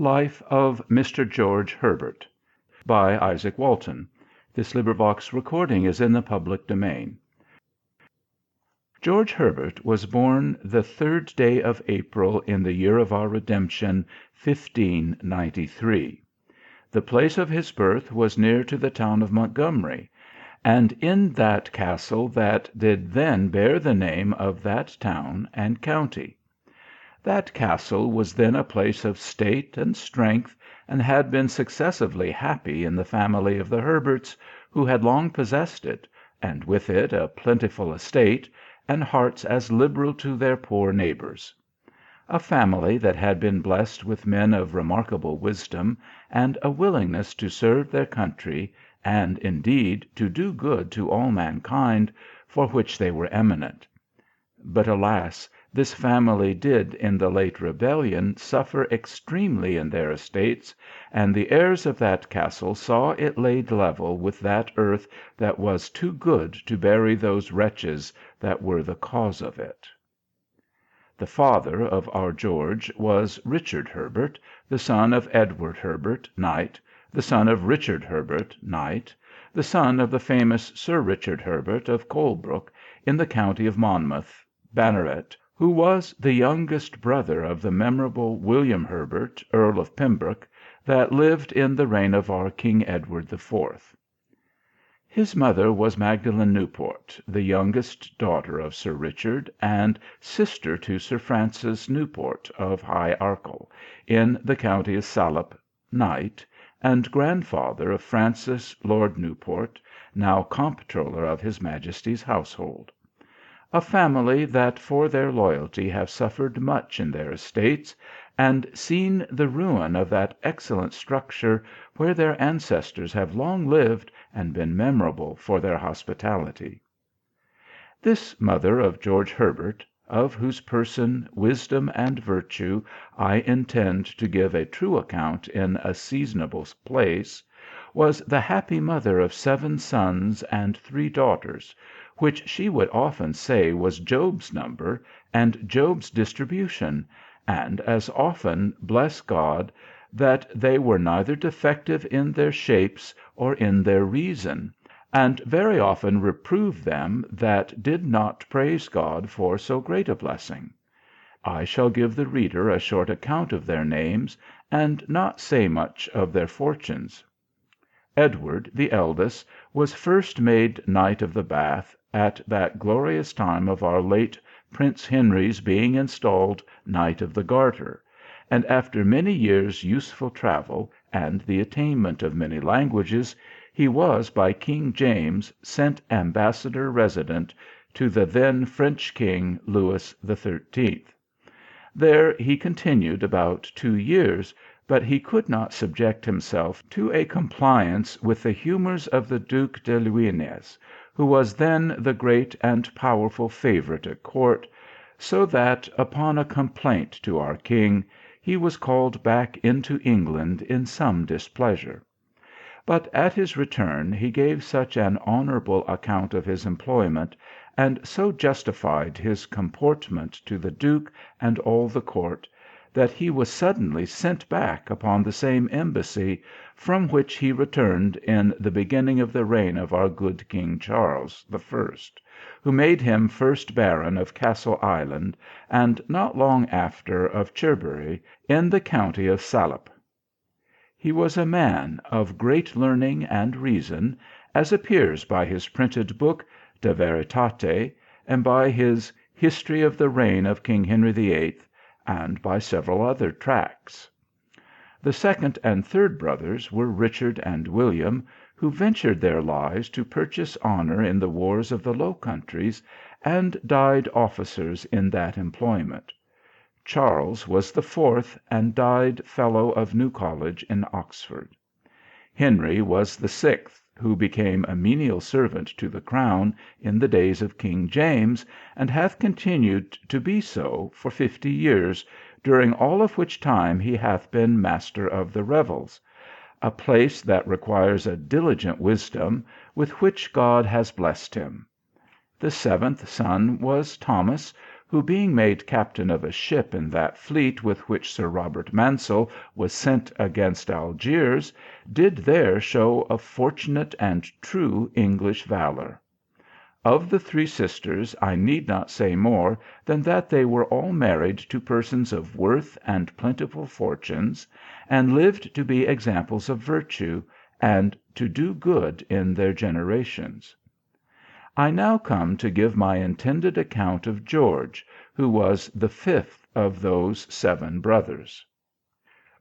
Life of Mr. George Herbert by Isaak Walton. Recording is in the public domain. George Herbert was born the 3rd day of April in the year of our redemption, 1593. The place of his birth was near to the town of Montgomery, and in that castle that did then bear the name of that town and county. That castle was then a place of state and strength, and had been successively happy in the family of the Herberts, who had long possessed it, and with it a plentiful estate, and hearts as liberal to their poor neighbours. A family that had been blessed with men of remarkable wisdom, and a willingness to serve their country, and indeed to do good to all mankind, for which they were eminent. But alas! This family did in the late rebellion suffer extremely in their estates, and the heirs of that castle saw it laid level with that earth that was too good to bury those wretches that were the cause of it. The father of our George was Richard Herbert, the son of Edward Herbert, Knight, the son of Richard Herbert, Knight, the son of the famous Sir Richard Herbert of Colebrook, in the county of Monmouth, Banneret, who was the youngest brother of the memorable William Herbert, Earl of Pembroke, that lived in the reign of our King Edward IV. His mother was Magdalen Newport, the youngest daughter of Sir Richard, and sister to Sir Francis Newport of High Arkell, in the county of Salop, Knight, and grandfather of Francis Lord Newport, now Comptroller of His Majesty's household. A family that for their loyalty have suffered much in their estates, and seen the ruin of that excellent structure where their ancestors have long lived and been memorable for their hospitality. This mother of George Herbert, of whose person, wisdom, and virtue I intend to give a true account in a seasonable place, was the happy mother of 7 sons and 3 daughters, which she would often say was Job's number and Job's distribution, and as often bless God that they were neither defective in their shapes or in their reason, and very often reprove them that did not praise God for so great a blessing. I shall give the reader a short account of their names, and not say much of their fortunes. Edward, the eldest, was first made Knight of the Bath at that glorious time of our late Prince Henry's being installed Knight of the Garter, and after many years' useful travel, and the attainment of many languages, he was by King James sent ambassador resident to the then French King Louis XIII. There he continued about 2 years, but he could not subject himself to a compliance with the humours of the Duke de Luynes, who was then the great and powerful favourite at court, so that, upon a complaint to our king, he was called back into England in some displeasure. But at his return he gave such an honourable account of his employment, and so justified his comportment to the duke and all the court, that he was suddenly sent back upon the same embassy, from which he returned in the beginning of the reign of our good King Charles I, who made him first Baron of Castle Island, and not long after of Cherbury, in the county of Salop. He was a man of great learning and reason, as appears by his printed book De Veritate, and by his History of the Reign of King Henry VIII, and by several other tracts. The second and third brothers were Richard and William, who ventured their lives to purchase honour in the wars of the Low Countries, and died officers in that employment. Charles was the fourth, and died Fellow of New College in Oxford. Henry was the sixth, who became a menial servant to the crown in the days of King James, and hath continued to be so for 50 years, during all of which time he hath been master of the revels, a place that requires a diligent wisdom, with which God has blessed him. The seventh son was Thomas, who being made captain of a ship in that fleet with which Sir Robert Mansell was sent against Algiers, did there show a fortunate and true English valour. Of the three sisters I need not say more than that they were all married to persons of worth and plentiful fortunes, and lived to be examples of virtue, and to do good in their generations. I now come to give my intended account of George, who was the fifth of those seven brothers.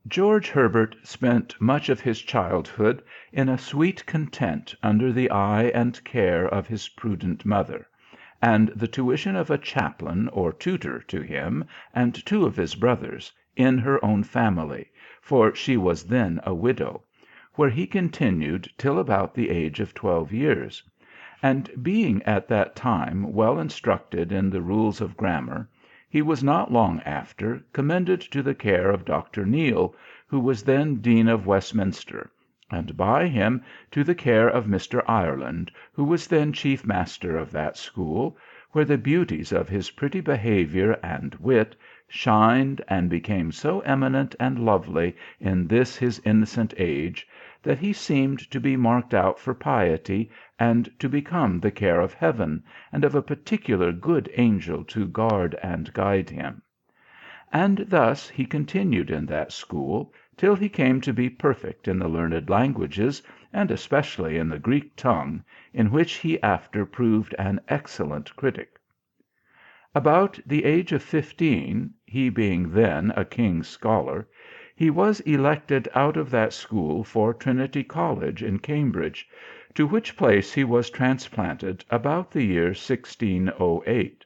George Herbert spent much of his childhood in a sweet content under the eye and care of his prudent mother, and the tuition of a chaplain or tutor to him and two of his brothers, in her own family, for she was then a widow, where he continued till about the age of 12 years; and being at that time well instructed in the rules of grammar, he was not long after commended to the care of Dr. Neale, who was then Dean of Westminster, and by him to the care of Mr. Ireland, who was then chief master of that school, where the beauties of his pretty behaviour and wit shined and became so eminent and lovely in this his innocent age, that he seemed to be marked out for piety, and to become the care of heaven, and of a particular good angel to guard and guide him. And thus he continued in that school till he came to be perfect in the learned languages, and especially in the Greek tongue, in which he after proved an excellent critic. About the age of 15, he being then a king's scholar, he was elected out of that school for Trinity College in Cambridge, to which place he was transplanted about the year 1608.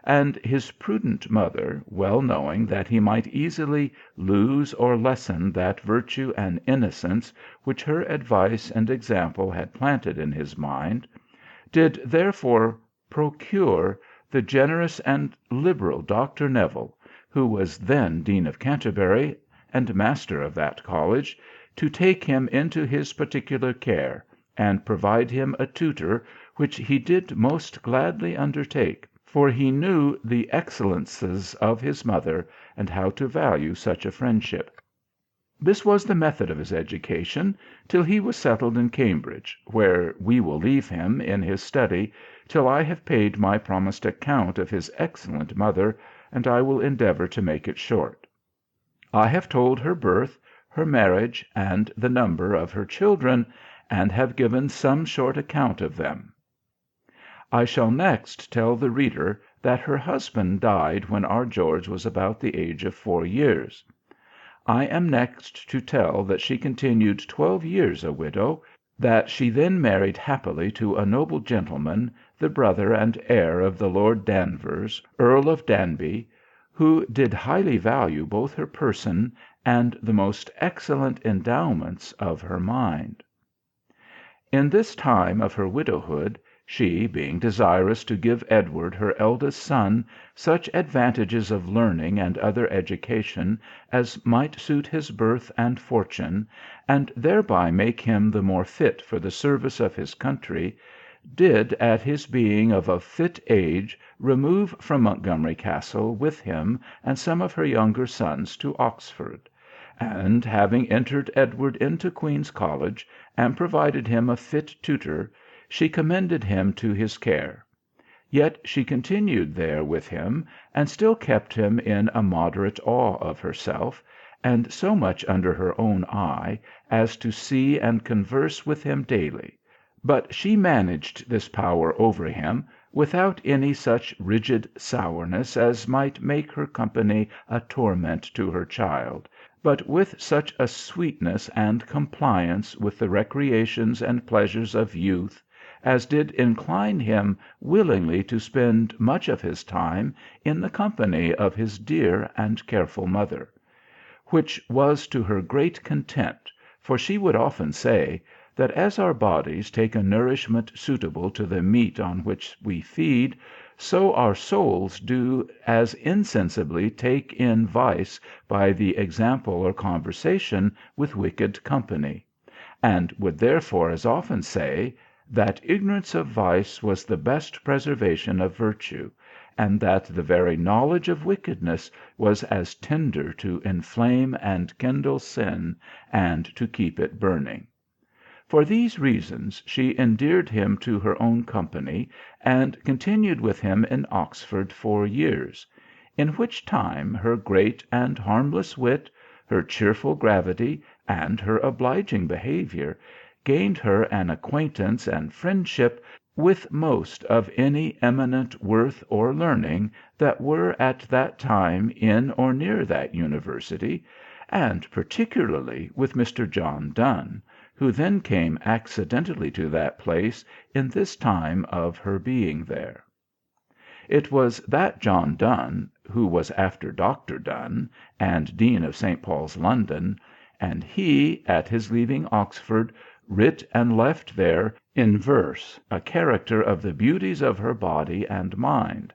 And his prudent mother, well knowing that he might easily lose or lessen that virtue and innocence which her advice and example had planted in his mind, did therefore procure the generous and liberal Dr. Neville, who was then Dean of Canterbury, and master of that college, to take him into his particular care, and provide him a tutor, which he did most gladly undertake, for he knew the excellences of his mother, and how to value such a friendship. This was the method of his education till he was settled in Cambridge, where we will leave him in his study till I have paid my promised account of his excellent mother, and I will endeavour to make it short. I have told her birth, her marriage, and the number of her children, and have given some short account of them. I shall next tell the reader that her husband died when our George was about the age of 4 years. I am next to tell that she continued 12 years a widow, that she then married happily to a noble gentleman, the brother and heir of the Lord Danvers, Earl of Danby, who did highly value both her person and the most excellent endowments of her mind. In this time of her widowhood, she, being desirous to give Edward, her eldest son, such advantages of learning and other education as might suit his birth and fortune, and thereby make him the more fit for the service of his country, did, at his being of a fit age, remove from Montgomery Castle with him and some of her younger sons to Oxford, and having entered Edward into Queen's College, and provided him a fit tutor, she commended him to his care. Yet she continued there with him, and still kept him in a moderate awe of herself, and so much under her own eye, as to see and converse with him daily. But she managed this power over him without any such rigid sourness as might make her company a torment to her child, but with such a sweetness and compliance with the recreations and pleasures of youth, as did incline him willingly to spend much of his time in the company of his dear and careful mother; which was to her great content, for she would often say, that as our bodies take a nourishment suitable to the meat on which we feed, so our souls do as insensibly take in vice by the example or conversation with wicked company; and would therefore as often say, that ignorance of vice was the best preservation of virtue, and that the very knowledge of wickedness was as tinder to inflame and kindle sin, and to keep it burning. For these reasons she endeared him to her own company, and continued with him in Oxford 4 years, in which time her great and harmless wit, her cheerful gravity, and her obliging behaviour, gained her an acquaintance and friendship with most of any eminent worth or learning that were at that time in or near that university, and particularly with Mr. John Donne, who then came accidentally to that place in this time of her being there. It was that John Donne, who was after Dr. Donne, and Dean of St. Paul's, London, and he, at his leaving Oxford, writ and left there, in verse, a character of the beauties of her body and mind.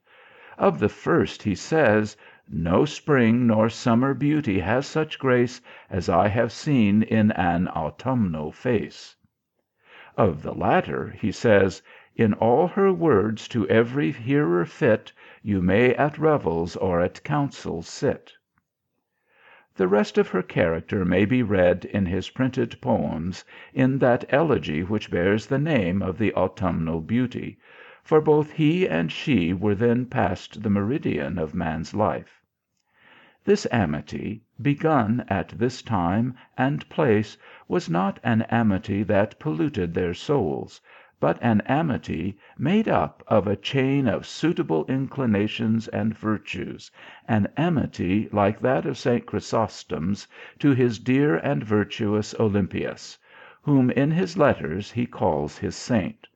Of the first he says, "No spring nor summer beauty has such grace As I have seen in an autumnal face." Of the latter he says, "In all her words to every hearer fit, You may at revels or at councils sit." The rest of her character may be read in his printed poems, in that elegy which bears the name of the autumnal beauty, for both he and she were then past the meridian of man's life. This amity, begun at this time and place, was not an amity that polluted their souls, but an amity made up of a chain of suitable inclinations and virtues, an amity like that of St. Chrysostom's to his dear and virtuous Olympias, whom in his letters he calls his saint;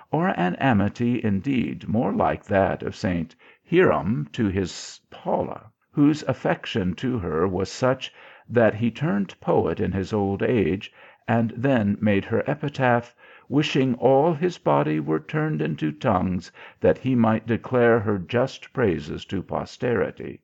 or an amity indeed more like that of St. Hierom to his Paula, whose affection to her was such that he turned poet in his old age, and then made her epitaph, wishing all his body were turned into tongues, that he might declare her just praises to posterity.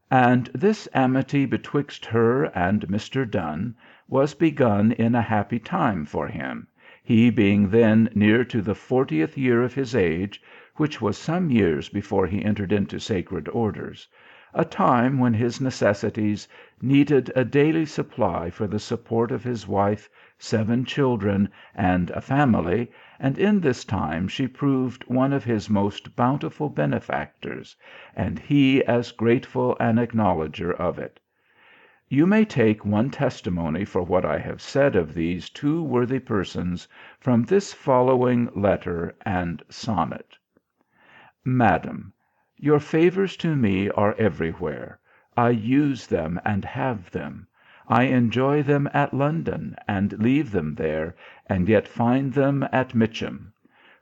And this amity betwixt her and Mr. Donne was begun in a happy time for him, he being then near to the 40th year of his age, which was some years before he entered into sacred orders, a time when his necessities needed a daily supply for the support of his wife, 7 children, and a family, and in this time she proved one of his most bountiful benefactors, and he as grateful an acknowledger of it. You may take one testimony for what I have said of these 2 worthy persons from this following letter and sonnet. Madam, your favours to me are everywhere. I use them and have them. I enjoy them at London, and leave them there, and yet find them at Mitcham.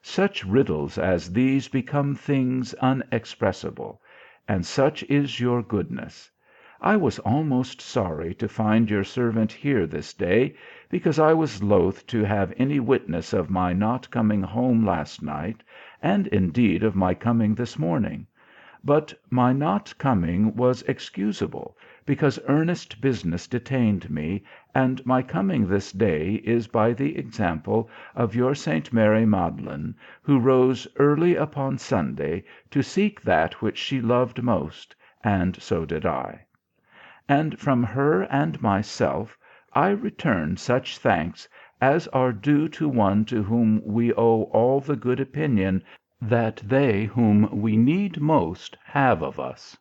Such riddles as these become things unexpressible, and such is your goodness. I was almost sorry to find your servant here this day, because I was loath to have any witness of my not coming home last night, and indeed of my coming this morning. But my not coming was excusable, because earnest business detained me, and my coming this day is by the example of your St. Mary Magdalene, who rose early upon Sunday to seek that which she loved most, and so did I. And from her and myself I return such thanks as are due to one to whom we owe all the good opinion that they whom we need most have of us.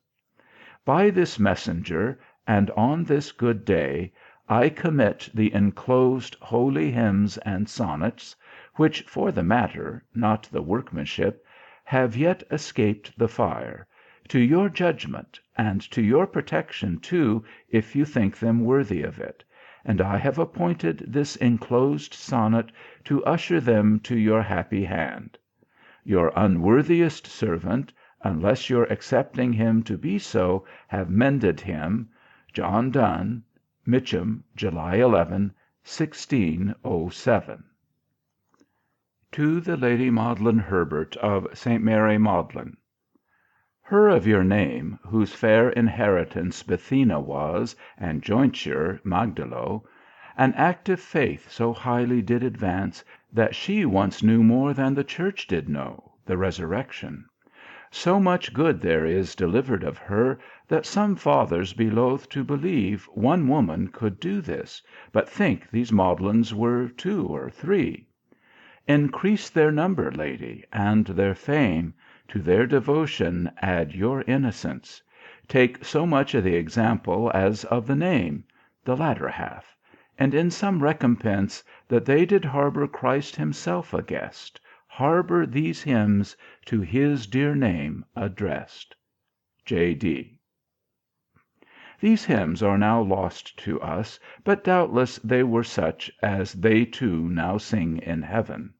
By this messenger, and on this good day, I commit the enclosed holy hymns and sonnets, which for the matter, not the workmanship, have yet escaped the fire, to your judgment, and to your protection too, if you think them worthy of it, and I have appointed this enclosed sonnet to usher them to your happy hand. Your unworthiest servant, unless your accepting him to be so have mended him, John Donne, Mitcham, July 11, 1607. To the Lady Magdalene Herbert of St. Mary Magdalene. Her of your name, whose fair inheritance Bithynia was, and jointure Magdalo, an active faith so highly did advance, that she once knew more than the church did know, the resurrection. So much good there is delivered of her, that some fathers be loath to believe one woman could do this, but think these Maudlins were 2 or 3. Increase their number, lady, and their fame, to their devotion add your innocence. Take so much of the example as of the name, the latter half, and in some recompense that they did harbour Christ himself a guest, harbour these hymns to his dear name addressed. J.D. These hymns are now lost to us, but doubtless they were such as they too now sing in heaven.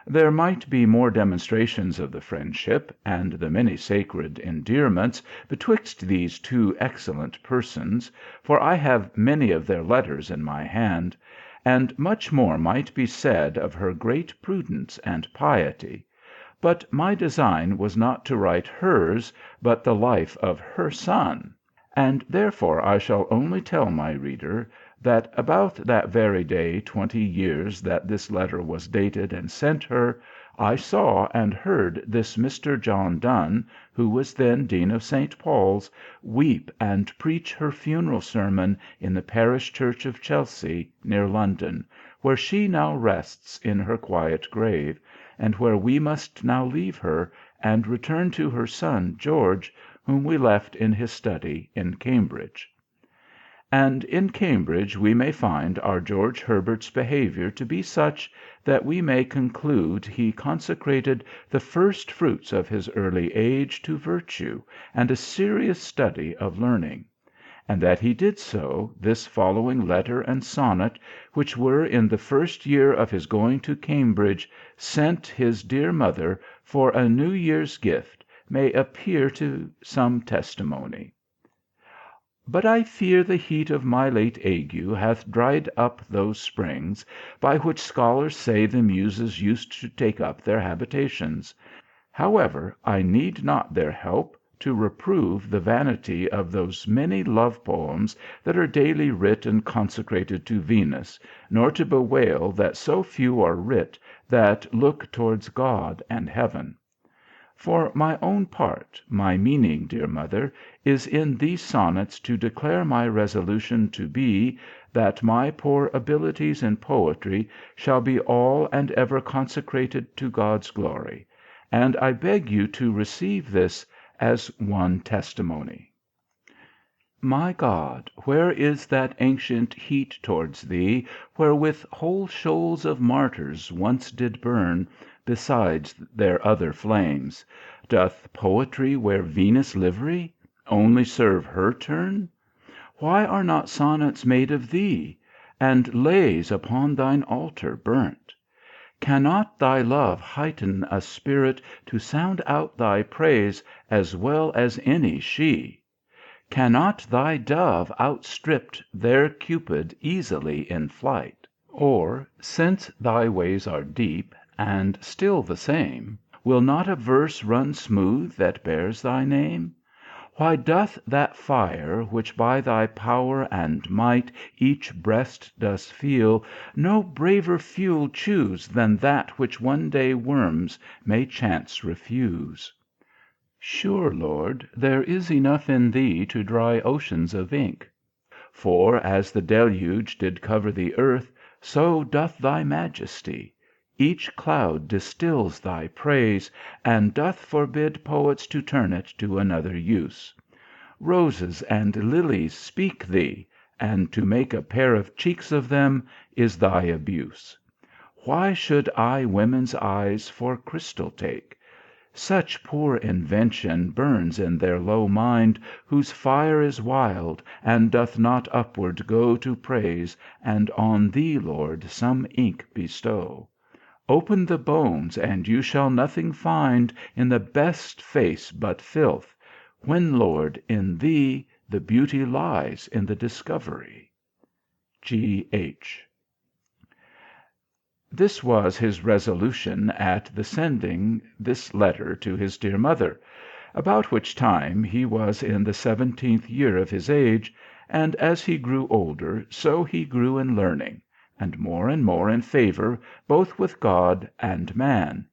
There might be more demonstrations of the friendship, and the many sacred endearments betwixt these 2 excellent persons, for I have many of their letters in my hand, and much more might be said of her great prudence and piety, but my design was not to write hers, but the life of her son, and therefore I shall only tell my reader, that about that very day 20 years that this letter was dated and sent her, I saw and heard this Mr. John Donne, who was then Dean of St. Paul's, weep and preach her funeral sermon in the parish church of Chelsea, near London, where she now rests in her quiet grave, and where we must now leave her, and return to her son George, whom we left in his study in Cambridge. And in Cambridge we may find our George Herbert's behaviour to be such that we may conclude he consecrated the first fruits of his early age to virtue and a serious study of learning, and that he did so, this following letter and sonnet, which were in the first year of his going to Cambridge, sent his dear mother for a New Year's gift, may appear to some testimony. But I fear the heat of my late ague hath dried up those springs, by which scholars say the Muses used to take up their habitations. However, I need not their help to reprove the vanity of those many love poems that are daily writ and consecrated to Venus, nor to bewail that so few are writ that look towards God and heaven. For my own part, my meaning, dear mother, is in these sonnets to declare my resolution to be, that my poor abilities in poetry shall be all and ever consecrated to God's glory, and I beg you to receive this as one testimony. My God, where is that ancient heat towards thee, wherewith whole shoals of martyrs once did burn, besides their other flames? Doth poetry wear Venus' livery, only serve her turn? Why are not sonnets made of thee, and lays upon thine altar burnt? Cannot thy love heighten a spirit to sound out thy praise as well as any she? Cannot thy dove outstrip their Cupid easily in flight? Or, since thy ways are deep, and still the same, will not a verse run smooth that bears thy name? Why doth that fire, which by thy power and might each breast does feel, no braver fuel choose than that which one day worms may chance refuse? Sure, Lord, there is enough in thee to dry oceans of ink. For as the deluge did cover the earth, so doth thy majesty. Each cloud distills thy praise, and doth forbid poets to turn it to another use. Roses and lilies speak thee, and to make a pair of cheeks of them is thy abuse. Why should I women's eyes for crystal take? Such poor invention burns in their low mind, whose fire is wild, and doth not upward go to praise, and on thee, Lord, some ink bestow. Open the bones, and you shall nothing find in the best face but filth, when, Lord, in thee the beauty lies in the discovery. G.H. This was his resolution at the sending this letter to his dear mother, about which time he was in the 17th year of his age, and as he grew older, so he grew in learning, and more in favour both with God and man.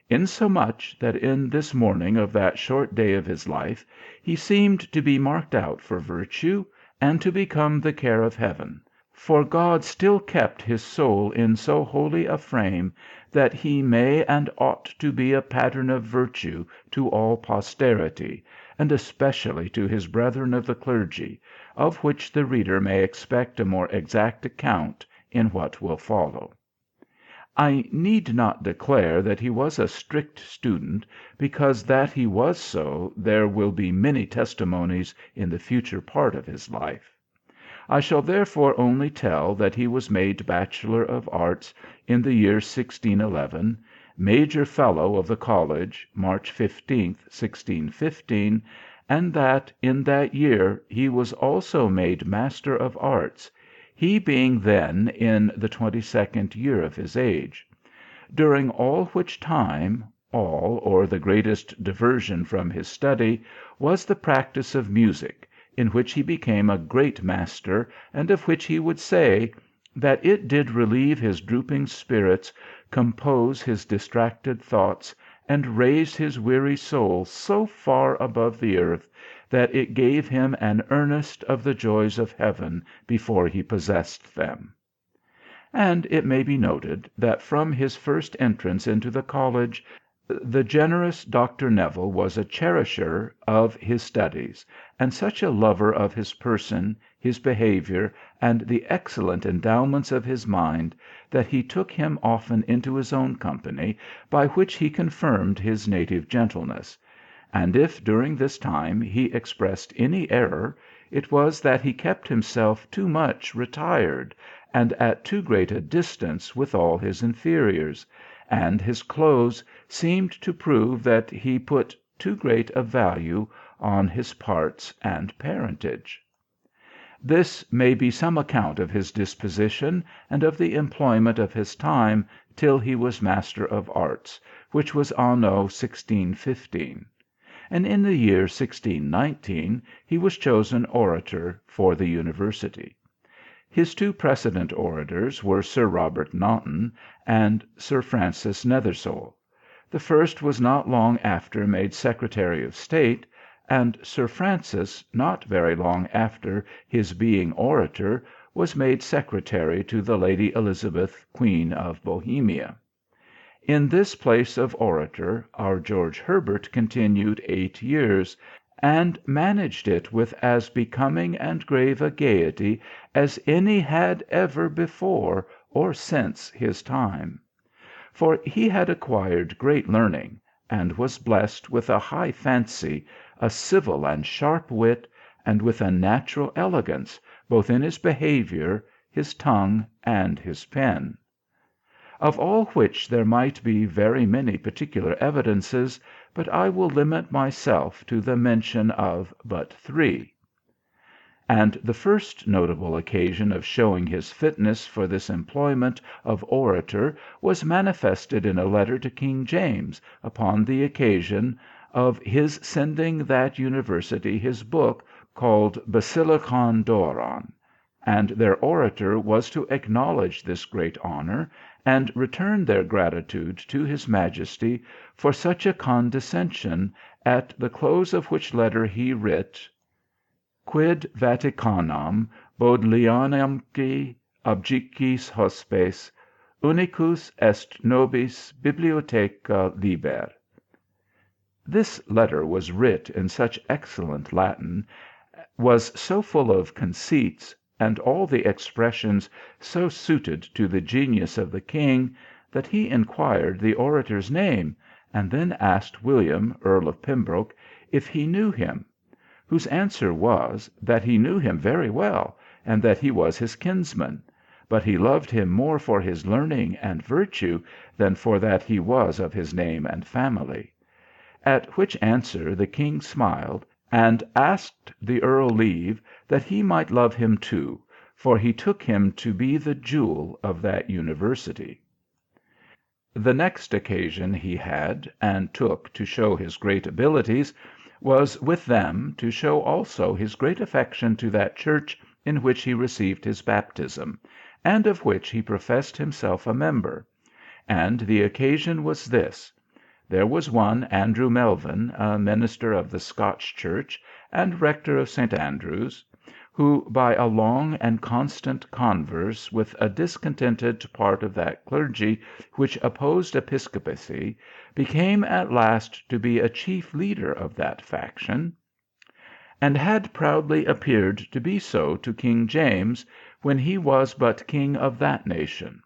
insomuch that in this morning of that short day of his life he seemed to be marked out for virtue, and to become the care of heaven, for God still kept his soul in so holy a frame that he may and ought to be a pattern of virtue to all posterity, and especially to his brethren of the clergy, of which the reader may expect a more exact account in what will follow. I need not declare that he was a strict student, because that he was so there will be many testimonies in the future part of his life. I shall therefore only tell that he was made Bachelor of Arts in the year 1611, Major Fellow of the College, March 15th, 1615, and that in that year he was also made Master of Arts, he being then in the 22nd year of his age; during all which time, all, or the greatest diversion from his study, was the practice of music, in which he became a great master, and of which he would say, that it did relieve his drooping spirits, compose his distracted thoughts, and raise his weary soul so far above the earth, that it gave him an earnest of the joys of heaven before he possessed them. And it may be noted, that from his first entrance into the college, the generous Dr. Neville was a cherisher of his studies, and such a lover of his person, his behaviour, and the excellent endowments of his mind, that he took him often into his own company, by which he confirmed his native gentleness; and if during this time he expressed any error, it was that he kept himself too much retired, and at too great a distance with all his inferiors, and his clothes seemed to prove that he put too great a value on his parts and parentage. This may be some account of his disposition, and of the employment of his time till he was Master of Arts, which was anno 1615. And in the year 1619 he was chosen Orator for the University. His two precedent orators were Sir Robert Naunton and Sir Francis Nethersole. The first was not long after made Secretary of State, and Sir Francis, not very long after his being orator, was made secretary to the Lady Elizabeth, Queen of Bohemia. In this place of orator our George Herbert continued 8 years, and managed it with as becoming and grave a gaiety as any had ever before or since his time. For he had acquired great learning, and was blessed with a high fancy, a civil and sharp wit, and with a natural elegance, both in his behaviour, his tongue, and his pen. Of all which there might be very many particular evidences, but I will limit myself to the mention of but 3. And the first notable occasion of showing his fitness for this employment of orator was manifested in a letter to King James, upon the occasion of his sending that university his book called Basilicon Doron, and their orator was to acknowledge this great honour, and return their gratitude to his majesty for such a condescension, at the close of which letter he writ, Quid Vaticanam Bodleianumque objicis hospes, unicus est nobis bibliotheca liber. This letter was writ in such excellent Latin, was so full of conceits, and all the expressions so suited to the genius of the king, that he inquired the orator's name, and then asked William, Earl of Pembroke, if he knew him; whose answer was, that he knew him very well, and that he was his kinsman, but he loved him more for his learning and virtue than for that he was of his name and family. At which answer the king smiled, and asked the earl leave that he might love him too, for he took him to be the jewel of that university. The next occasion he had, and took to show his great abilities, was with them to show also his great affection to that church in which he received his baptism, and of which he professed himself a member. And the occasion was this. there was one Andrew Melvin, a minister of the Scotch Church and rector of St. Andrew's, who, by a long and constant converse with a discontented part of that clergy which opposed episcopacy, became at last to be a chief leader of that faction, and had proudly appeared to be so to King James, when he was but king of that nation;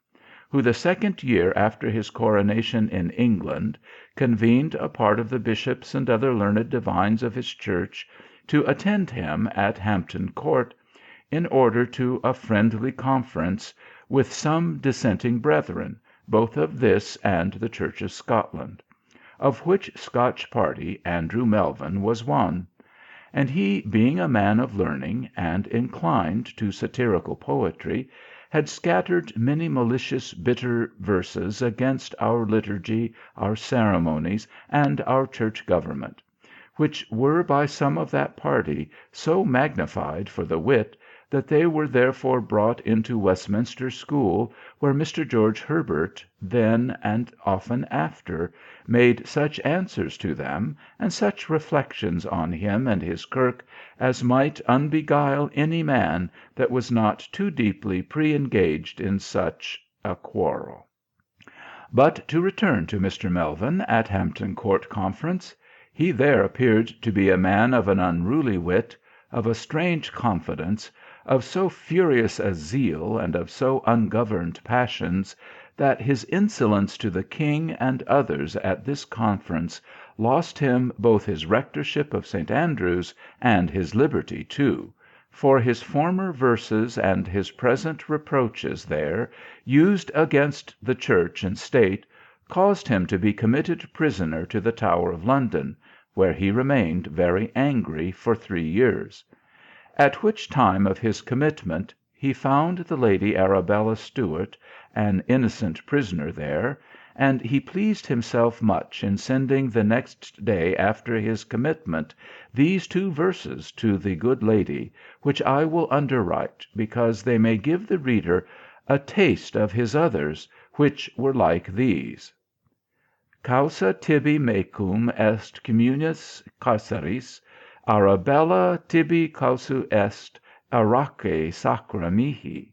who the second year after his coronation in England convened a part of the bishops and other learned divines of his church to attend him at Hampton Court, in order to a friendly conference with some dissenting brethren, both of this and the Church of Scotland; of which Scotch party Andrew Melvin was one; and he, being a man of learning, and inclined to satirical poetry, had scattered many malicious bitter verses against our liturgy, our ceremonies, and our church government, which were by some of that party so magnified for the wit, that they were therefore brought into Westminster School, where Mr. George Herbert then and often after made such answers to them, and such reflections on him and his kirk, as might unbeguile any man that was not too deeply pre-engaged in such a quarrel. But to return to Mr. Melvin at Hampton Court Conference. He there appeared to be a man of an unruly wit, of a strange confidence, of so furious a zeal, and of so ungoverned passions, that his insolence to the king and others at this conference lost him both his rectorship of St. Andrew's and his liberty too, for his former verses and his present reproaches there, used against the church and state, caused him to be committed prisoner to the Tower of London, where he remained very angry for 3 years. At which time of his commitment he found the Lady Arabella Stuart an innocent prisoner there, and he pleased himself much in sending the next day after his commitment these 2 verses to the good lady, which I will underwrite, because they may give the reader a taste of his others, which were like these: Causa tibi mecum est communis carceris, Arabella tibi causa est, araque sacra mihi.